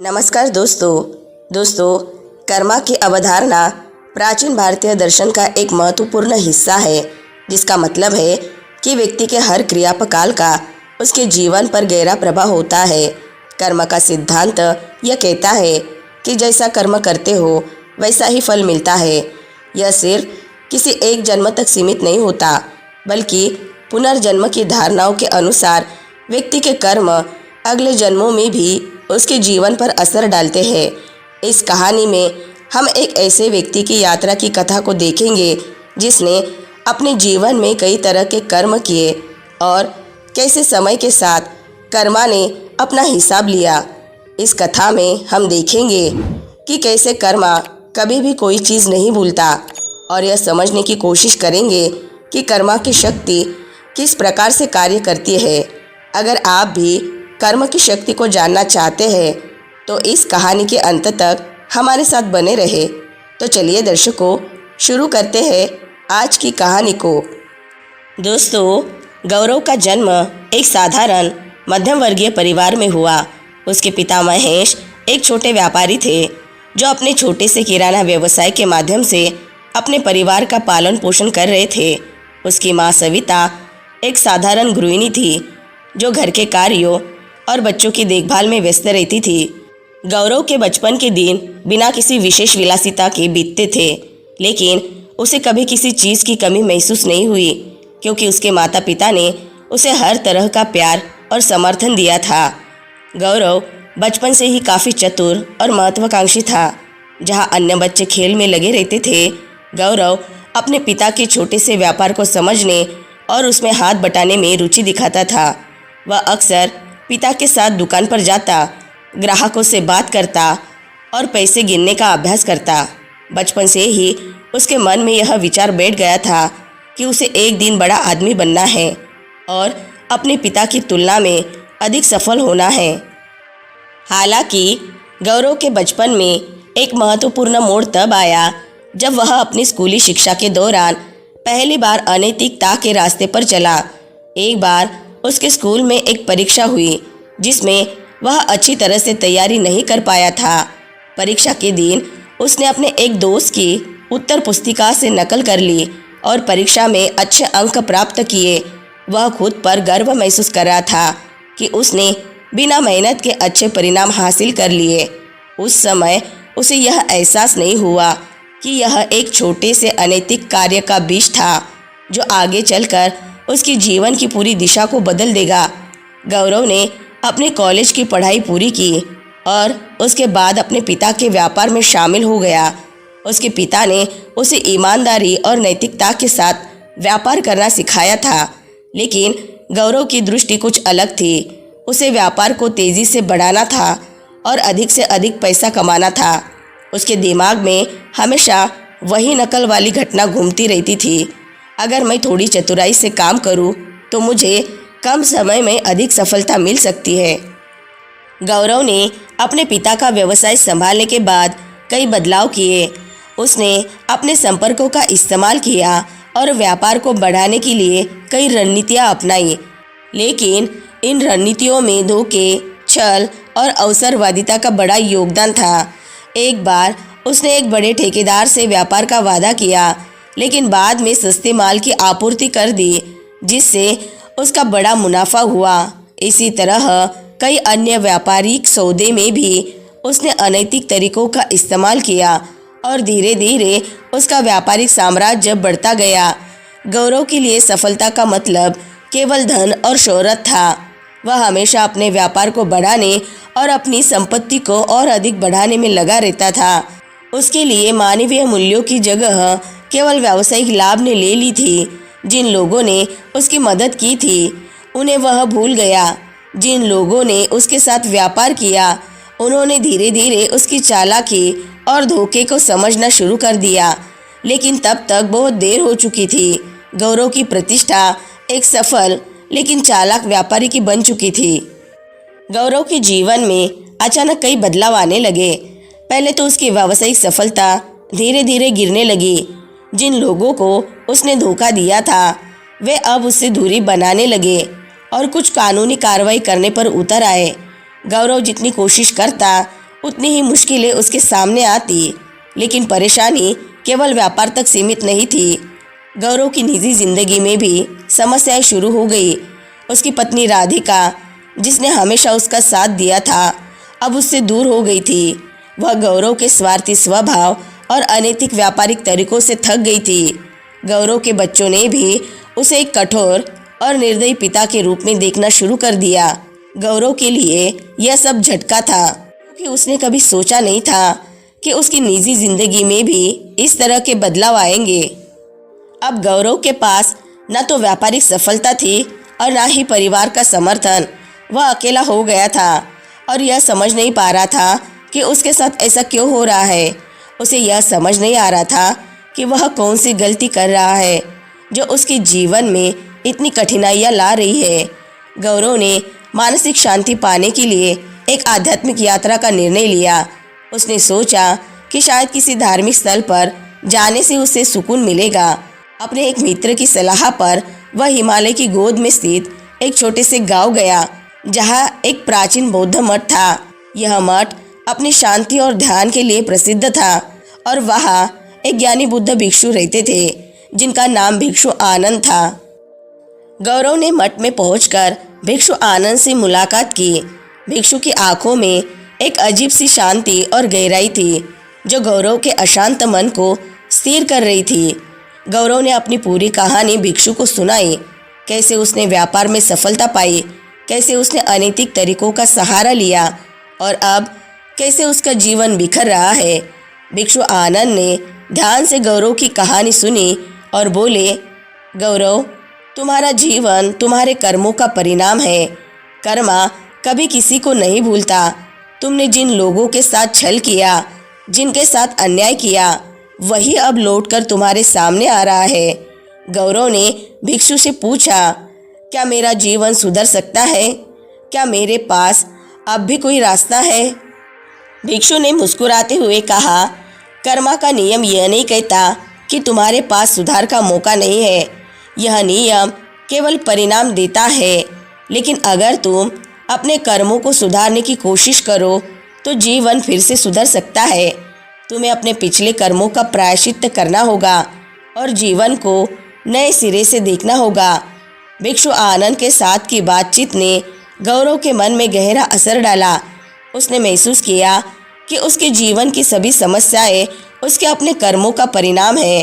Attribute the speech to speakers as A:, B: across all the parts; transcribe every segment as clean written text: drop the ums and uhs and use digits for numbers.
A: नमस्कार दोस्तों, कर्मा की अवधारणा प्राचीन भारतीय दर्शन का एक महत्वपूर्ण हिस्सा है, जिसका मतलब है कि व्यक्ति के हर क्रियापकाल का उसके जीवन पर गहरा प्रभाव होता है। कर्म का सिद्धांत यह कहता है कि जैसा कर्म करते हो वैसा ही फल मिलता है। यह सिर्फ किसी एक जन्म तक सीमित नहीं होता, बल्कि पुनर्जन्म की धारणाओं के अनुसार व्यक्ति के कर्म अगले जन्मों में भी उसके जीवन पर असर डालते हैं। इस कहानी में हम एक ऐसे व्यक्ति की यात्रा की कथा को देखेंगे जिसने अपने जीवन में कई तरह के कर्म किए और कैसे समय के साथ कर्मा ने अपना हिसाब लिया। इस कथा में हम देखेंगे कि कैसे कर्मा कभी भी कोई चीज़ नहीं भूलता और यह समझने की कोशिश करेंगे कि कर्मा की शक्ति किस प्रकार से कार्य करती है। अगर आप भी कर्म की शक्ति को जानना चाहते हैं तो इस कहानी के अंत तक हमारे साथ बने रहे। तो चलिए दर्शकों, शुरू करते हैं आज की कहानी को। दोस्तों, गौरव का जन्म एक साधारण मध्यम वर्गीय परिवार में हुआ। उसके पिता महेश एक छोटे व्यापारी थे जो अपने छोटे से किराना व्यवसाय के माध्यम से अपने परिवार का पालन पोषण कर रहे थे। उसकी माँ सविता एक साधारण गृहिणी थी जो घर के कार्यों और बच्चों की देखभाल में व्यस्त रहती थी। गौरव के बचपन के दिन बिना किसी विशेष विलासिता के बीतते थे, लेकिन उसे कभी किसी चीज़ की कमी महसूस नहीं हुई, क्योंकि उसके माता पिता ने उसे हर तरह का प्यार और समर्थन दिया था। गौरव बचपन से ही काफ़ी चतुर और महत्वाकांक्षी था। जहाँ अन्य बच्चे खेल में लगे रहते थे, गौरव अपने पिता के छोटे से व्यापार को समझने और उसमें हाथ बटाने में रुचि दिखाता था। वह अक्सर पिता के साथ दुकान पर जाता, ग्राहकों से बात करता और पैसे गिनने का अभ्यास करता। बचपन से ही उसके मन में यह विचार बैठ गया था कि उसे एक दिन बड़ा आदमी बनना है और अपने पिता की तुलना में अधिक सफल होना है। हालांकि गौरव के बचपन में एक महत्वपूर्ण मोड़ तब आया जब वह अपनी स्कूली शिक्षा के दौरान पहली बार अनैतिकता के रास्ते पर चला। एक बार उसके स्कूल में एक परीक्षा हुई जिसमें वह अच्छी तरह से तैयारी नहीं कर पाया था। परीक्षा के दिन उसने अपने एक दोस्त की उत्तर पुस्तिका से नकल कर ली और परीक्षा में अच्छे अंक प्राप्त किए। वह खुद पर गर्व महसूस कर रहा था कि उसने बिना मेहनत के अच्छे परिणाम हासिल कर लिए। उस समय उसे यह एहसास नहीं हुआ कि यह एक छोटे से अनैतिक कार्य का बीज था जो आगे चलकर उसकी जीवन की पूरी दिशा को बदल देगा। गौरव ने अपने कॉलेज की पढ़ाई पूरी की और उसके बाद अपने पिता के व्यापार में शामिल हो गया। उसके पिता ने उसे ईमानदारी और नैतिकता के साथ व्यापार करना सिखाया था, लेकिन गौरव की दृष्टि कुछ अलग थी। उसे व्यापार को तेज़ी से बढ़ाना था और अधिक से अधिक पैसा कमाना था। उसके दिमाग में हमेशा वही नकल वाली घटना घूमती रहती थी। अगर मैं थोड़ी चतुराई से काम करूं तो मुझे कम समय में अधिक सफलता मिल सकती है। गौरव ने अपने पिता का व्यवसाय संभालने के बाद कई बदलाव किए। उसने अपने संपर्कों का इस्तेमाल किया और व्यापार को बढ़ाने के लिए कई रणनीतियां अपनाई, लेकिन इन रणनीतियों में धोखे, छल और अवसरवादिता का बड़ा योगदान था। एक बार उसने एक बड़े ठेकेदार से व्यापार का वादा किया, लेकिन बाद में सस्ते माल की आपूर्ति कर दी, जिससे उसका बड़ा मुनाफा हुआ। इसी तरह कई अन्य व्यापारिक सौदे में भी उसने अनैतिक तरीकों का इस्तेमाल किया और धीरे धीरे उसका व्यापारिक साम्राज्य बढ़ता गया। गौरव के लिए सफलता का मतलब केवल धन और शोहरत था। वह हमेशा अपने व्यापार को बढ़ाने और अपनी संपत्ति को और अधिक बढ़ाने में लगा रहता था। उसके लिए मानवीय मूल्यों की जगह केवल व्यावसायिक लाभ ने ले ली थी। जिन लोगों ने उसकी मदद की थी उन्हें वह भूल गया। जिन लोगों ने उसके साथ व्यापार किया उन्होंने धीरे धीरे उसकी चालाकी और धोखे को समझना शुरू कर दिया, लेकिन तब तक बहुत देर हो चुकी थी। गौरव की प्रतिष्ठा एक सफल लेकिन चालाक व्यापारी की बन चुकी थी। गौरव के जीवन में अचानक कई बदलाव आने लगे। पहले तो उसकी व्यावसायिक सफलता धीरे धीरे गिरने लगी। जिन लोगों को उसने धोखा दिया था वे अब उससे दूरी बनाने लगे और कुछ कानूनी कार्रवाई करने पर उतर आए। गौरव जितनी कोशिश करता उतनी ही मुश्किलें उसके सामने आती, लेकिन परेशानी केवल व्यापार तक सीमित नहीं थी। गौरव की निजी जिंदगी में भी समस्याएं शुरू हो गई। उसकी पत्नी राधिका, जिसने हमेशा उसका साथ दिया था, अब उससे दूर हो गई थी। वह गौरव के स्वार्थी स्वभाव और अनैतिक व्यापारिक तरीकों से थक गई थी। गौरव के बच्चों ने भी उसे एक कठोर और निर्दयी पिता के रूप में देखना शुरू कर दिया। गौरव के लिए यह सब झटका था, क्योंकि उसने कभी सोचा नहीं था कि उसकी निजी जिंदगी में भी इस तरह के बदलाव आएंगे। अब गौरव के पास न तो व्यापारिक सफलता थी और न ही परिवार का समर्थन। वह अकेला हो गया था और यह समझ नहीं पा रहा था कि उसके साथ ऐसा क्यों हो रहा है। उसे यह समझ नहीं आ रहा था कि वह कौन सी गलती कर रहा है जो उसके जीवन में इतनी कठिनाइयाँ ला रही है। गौरव ने मानसिक शांति पाने के लिए एक आध्यात्मिक यात्रा का निर्णय लिया। उसने सोचा कि शायद किसी धार्मिक स्थल पर जाने से उसे सुकून मिलेगा। अपने एक मित्र की सलाह पर वह हिमालय की गोद में स्थित एक छोटे से गांव गया, जहां एक प्राचीन बौद्ध मठ था। यह मठ अपनी शांति और ध्यान के लिए प्रसिद्ध था और वहां एक ज्ञानी बुद्ध भिक्षु रहते थे, जिनका नाम भिक्षु आनंद था। गौरव ने मठ में पहुंचकर भिक्षु आनंद से मुलाकात की। भिक्षु की आंखों में एक अजीब सी शांति और गहराई थी, जो गौरव के अशांत मन को स्थिर कर रही थी। गौरव ने अपनी पूरी कहानी भिक्षु को सुनाई। कैसे उसने व्यापार में सफलता पाई, कैसे उसने अनैतिक तरीकों का सहारा लिया और अब कैसे उसका जीवन बिखर रहा है। भिक्षु आनंद ने ध्यान से गौरव की कहानी सुनी और बोले, गौरव, तुम्हारा जीवन तुम्हारे कर्मों का परिणाम है। कर्मा कभी किसी को नहीं भूलता। तुमने जिन लोगों के साथ छल किया, जिनके साथ अन्याय किया, वही अब लौटकर तुम्हारे सामने आ रहा है। गौरव ने भिक्षु से पूछा, क्या मेरा जीवन सुधर सकता है? क्या मेरे पास अब भी कोई रास्ता है? भिक्षु ने मुस्कुराते हुए कहा, कर्मा का नियम यह नहीं कहता कि तुम्हारे पास सुधार का मौका नहीं है। यह नियम केवल परिणाम देता है, लेकिन अगर तुम अपने कर्मों को सुधारने की कोशिश करो तो जीवन फिर से सुधर सकता है। तुम्हें अपने पिछले कर्मों का प्रायश्चित्त करना होगा और जीवन को नए सिरे से देखना होगा। भिक्षु आनंद के साथ की बातचीत ने गौरव के मन में गहरा असर डाला। उसने महसूस किया कि उसके जीवन की सभी समस्याएं उसके अपने कर्मों का परिणाम है।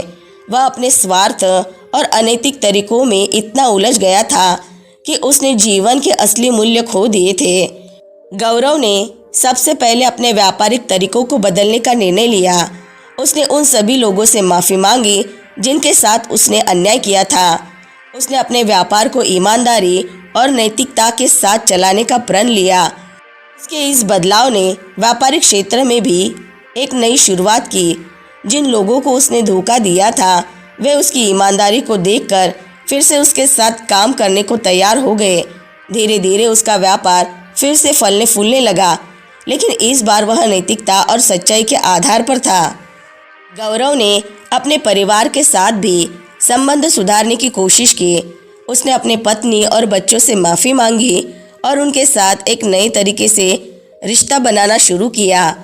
A: वह अपने स्वार्थ और अनैतिक तरीकों में इतना उलझ गया था कि उसने जीवन के असली मूल्य खो दिए थे। गौरव ने सबसे पहले अपने व्यापारिक तरीकों को बदलने का निर्णय लिया। उसने उन सभी लोगों से माफ़ी मांगी जिनके साथ उसने अन्याय किया था। उसने अपने व्यापार को ईमानदारी और नैतिकता के साथ चलाने का प्रण लिया। उसके इस बदलाव ने व्यापारिक क्षेत्र में भी एक नई शुरुआत की। जिन लोगों को उसने धोखा दिया था, वे उसकी ईमानदारी को देखकर फिर से उसके साथ काम करने को तैयार हो गए। धीरे धीरे उसका व्यापार फिर से फलने फूलने लगा, लेकिन इस बार वह नैतिकता और सच्चाई के आधार पर था। गौरव ने अपने परिवार के साथ भी संबंध सुधारने की कोशिश की। उसने अपने पत्नी और बच्चों से माफ़ी मांगी और उनके साथ एक नए तरीके से रिश्ता बनाना शुरू किया।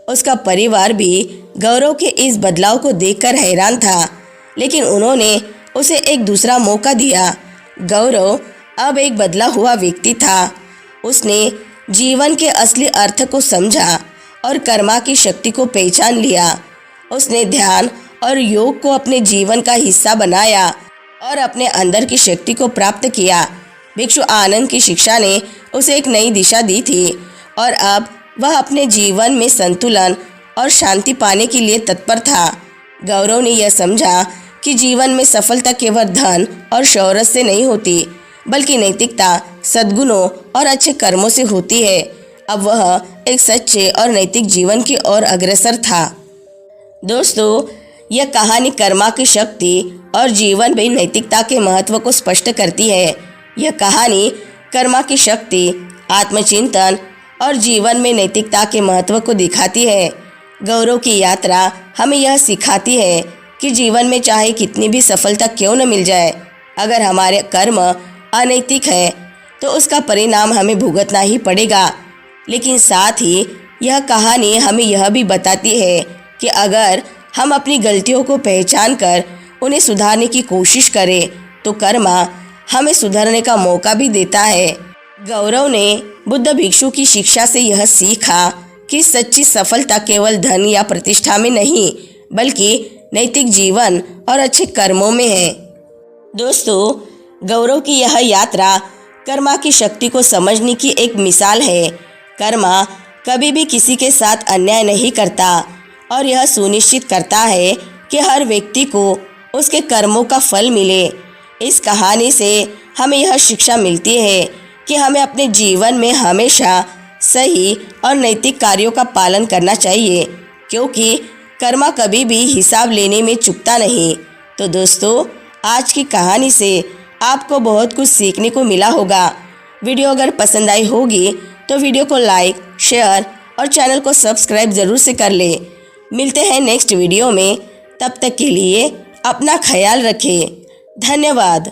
A: उसका परिवार भी गौरव के इस बदलाव को देखकर हैरान था, लेकिन उन्होंने उसे एक दूसरा मौका दिया। गौरव अब एक बदला हुआ व्यक्ति था। उसने जीवन के असली अर्थ को समझा और कर्मा की शक्ति को पहचान लिया। उसने ध्यान और योग को अपने जीवन का हिस्सा बनाया और अपने अंदर की शक्ति को प्राप्त किया। भिक्षु आनंद की शिक्षा ने उसे एक नई दिशा दी थी और अब वह अपने जीवन में संतुलन और शांति पाने के लिए तत्पर था। गौरव ने यह समझा कि जीवन में सफलता केवल धन और शोहरत से नहीं होती, बल्कि नैतिकता, सद्गुणों और अच्छे कर्मों से होती है। अब वह एक सच्चे और नैतिक जीवन की ओर अग्रसर था। दोस्तों, यह कहानी कर्मा की शक्ति और जीवन में नैतिकता के महत्व को स्पष्ट करती है। यह कहानी कर्मा की शक्ति, आत्मचिंतन और जीवन में नैतिकता के महत्व को दिखाती है। गौरव की यात्रा हमें यह सिखाती है कि जीवन में चाहे कितनी भी सफलता क्यों न मिल जाए, अगर हमारे कर्म अनैतिक है तो उसका परिणाम हमें भुगतना ही पड़ेगा। लेकिन साथ ही यह कहानी हमें यह भी बताती है कि अगर हम अपनी गलतियों को पहचान कर उन्हें सुधारने की कोशिश करें तो कर्मा हमें सुधरने का मौका भी देता है। गौरव ने बुद्ध भिक्षु की शिक्षा से यह सीखा कि सच्ची सफलता केवल धन या प्रतिष्ठा में नहीं बल्कि नैतिक जीवन और अच्छे कर्मों में है। दोस्तों, गौरव की यह यात्रा कर्मा की शक्ति को समझने की एक मिसाल है। कर्मा कभी भी किसी के साथ अन्याय नहीं करता और यह सुनिश्चित करता है कि हर व्यक्ति को उसके कर्मों का फल मिले। इस कहानी से हमें यह शिक्षा मिलती है कि हमें अपने जीवन में हमेशा सही और नैतिक कार्यों का पालन करना चाहिए, क्योंकि कर्मा कभी भी हिसाब लेने में चूकता नहीं। तो दोस्तों, आज की कहानी से आपको बहुत कुछ सीखने को मिला होगा। वीडियो अगर पसंद आई होगी तो वीडियो को लाइक, शेयर और चैनल को सब्सक्राइब ज़रूर से कर ले। मिलते हैं नेक्स्ट वीडियो में, तब तक के लिए अपना ख्याल रखें। धन्यवाद।